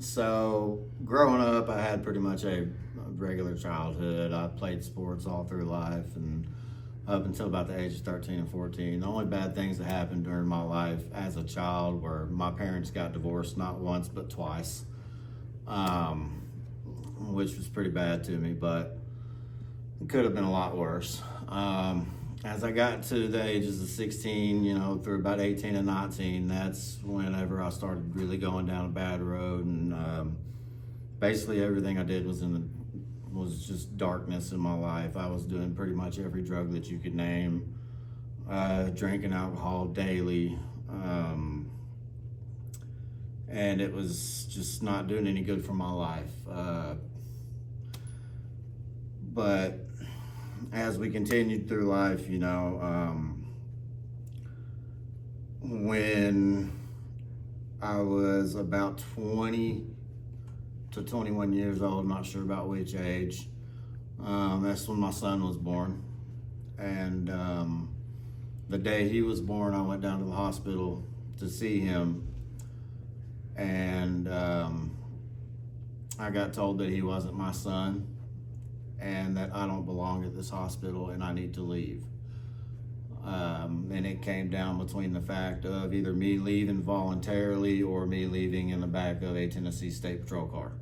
So growing up, I had pretty much a regular childhood. I played sports all through life and up until about the age of 13 and 14. The only bad things that happened during my life as a child were my parents got divorced not once but twice, um, which was pretty bad to me, but it could have been a lot worse. As I got to the ages of 16, through about 18 and 19, that's whenever I started really going down a bad road, and basically everything I did was just darkness in my life. I was doing pretty much every drug that you could name, drinking alcohol daily, and it was just not doing any good for my life. But as we continued through life, when I was about 20 to 21 years old, I'm not sure about which age, that's when my son was born. And the day he was born, I went down to the hospital to see him, and I got told that he wasn't my son and that I don't belong at this hospital and I need to leave. And it came down between the fact of either me leaving voluntarily or me leaving in the back of a Tennessee State Patrol car.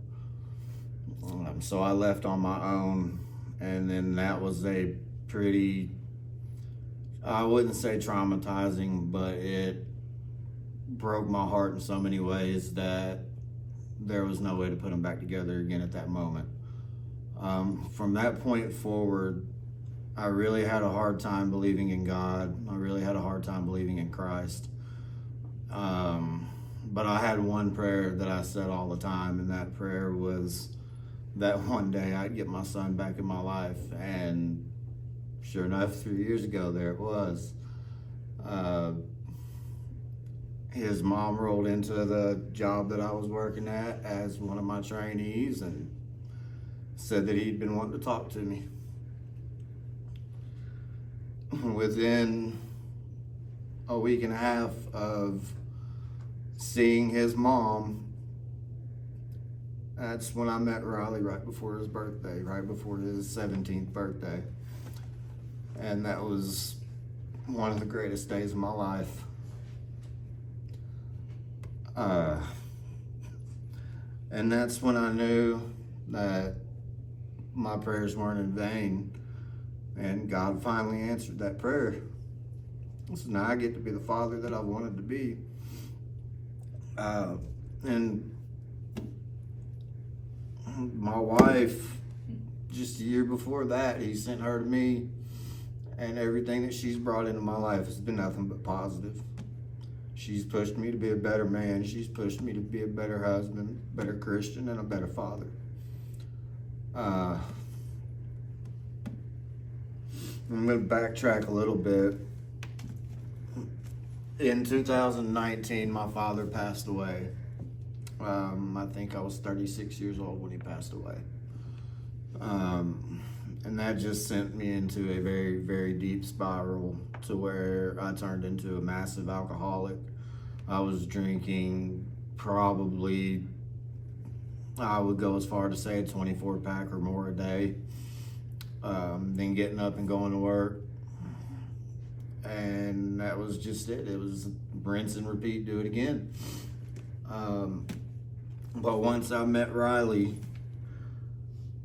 So I left on my own, and then that was a pretty, I wouldn't say traumatizing, but it broke my heart in so many ways that there was no way to put them back together again at that moment. From that point forward, I really had a hard time believing in God. I really had a hard time believing in Christ. But I had one prayer that I said all the time, and that prayer was that one day I'd get my son back in my life. And sure enough, 3 years ago, there it was. His mom rolled into the job that I was working at as one of my trainees and said that he'd been wanting to talk to me. Within a week and a half of seeing his mom, that's when I met Riley right before his birthday, right before his 17th birthday. And that was one of the greatest days of my life. And that's when I knew that my prayers weren't in vain, and God finally answered that prayer. So now I get to be the father that I wanted to be. And my wife, just a year before that, he sent her to me, and everything that she's brought into my life has been nothing but positive. She's pushed me to be a better man. She's pushed me to be a better husband, better Christian, and a better father. I'm going to backtrack a little bit. In 2019, my father passed away. I think I was 36 years old when he passed away. And that just sent me into a very, very deep spiral to where I turned into a massive alcoholic. I was drinking probably, I would go as far to say a 24 pack or more a day. Then getting up and going to work. And that was just it. It was rinse and repeat, do it again. But once I met Riley,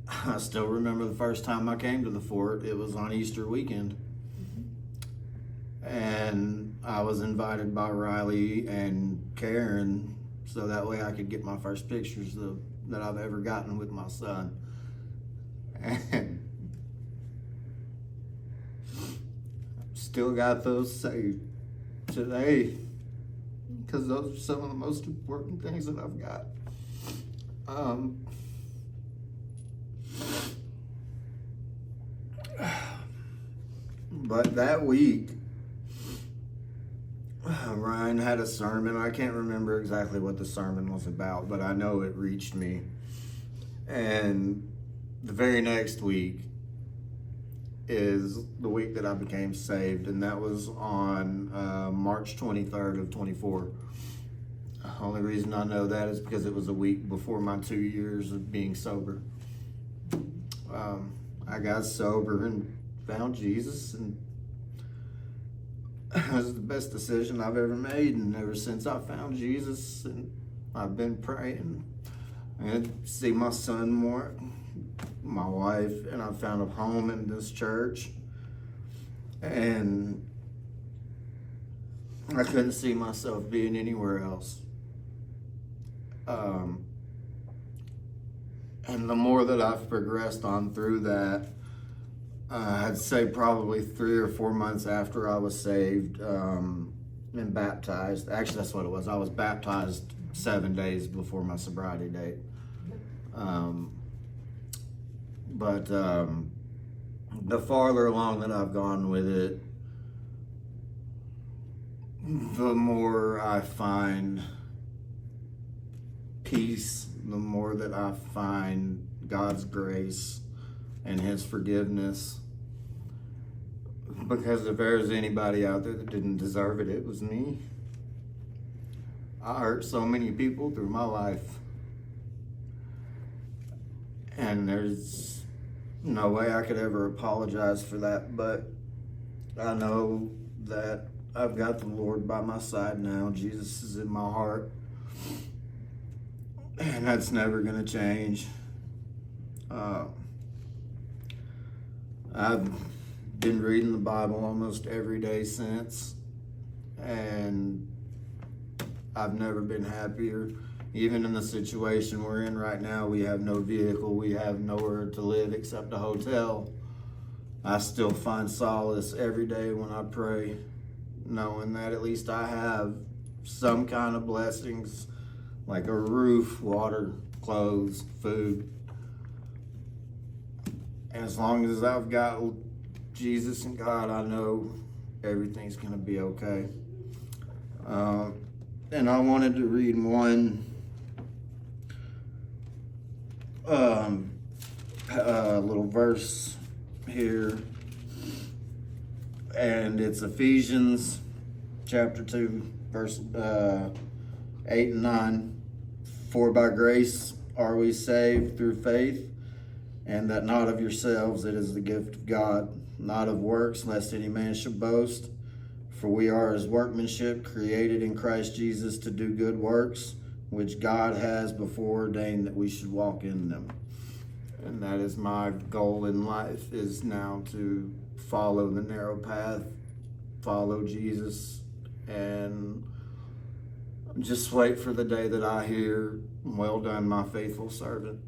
I still remember the first time I came to the fort. It was on Easter weekend. And I was invited by Riley and Karen so that way I could get my first pictures that I've ever gotten with my son. And still got those saved today because those are some of the most important things that I've got. But that week, Ryan had a sermon. I can't remember exactly what the sermon was about, but I know it reached me. And the very next week is the week that I became saved, and that was on March 23rd of 24. Only reason I know that is because it was a week before my 2 years of being sober. I got sober and found Jesus, and it was the best decision I've ever made. And ever since I found Jesus, and I've been praying and see my son more, my wife, and I found a home in this church, and I couldn't see myself being anywhere else. And the more that I've progressed on through that, I'd say probably 3 or 4 months after I was saved and baptized. Actually, that's what it was. I was baptized 7 days before my sobriety date. But the farther along that I've gone with it, the more I find peace, the more that I find God's grace and His forgiveness. Because if there's anybody out there that didn't deserve it, it was me. I hurt so many people through my life, and there's no way I could ever apologize for that, but I know that I've got the Lord by my side now. Jesus is in my heart, and that's never going to change. I've been reading the Bible almost every day since, and I've never been happier. Even in the situation we're in right now, we have no vehicle, we have nowhere to live except a hotel. I still find solace every day when I pray, knowing that at least I have some kind of blessings, like a roof, water, clothes, food. And as long as I've got Jesus and God, I know everything's going to be okay. And I wanted to read one little verse here, and it's Ephesians chapter 2, verse 8 and 9. For by grace are we saved through faith, and that not of yourselves, it is the gift of God, not of works, lest any man should boast. For we are His workmanship, created in Christ Jesus to do good works, which God has before ordained that we should walk in them. And that is my goal in life, is now to follow the narrow path, follow Jesus, and just wait for the day that I hear, well done, my faithful servant.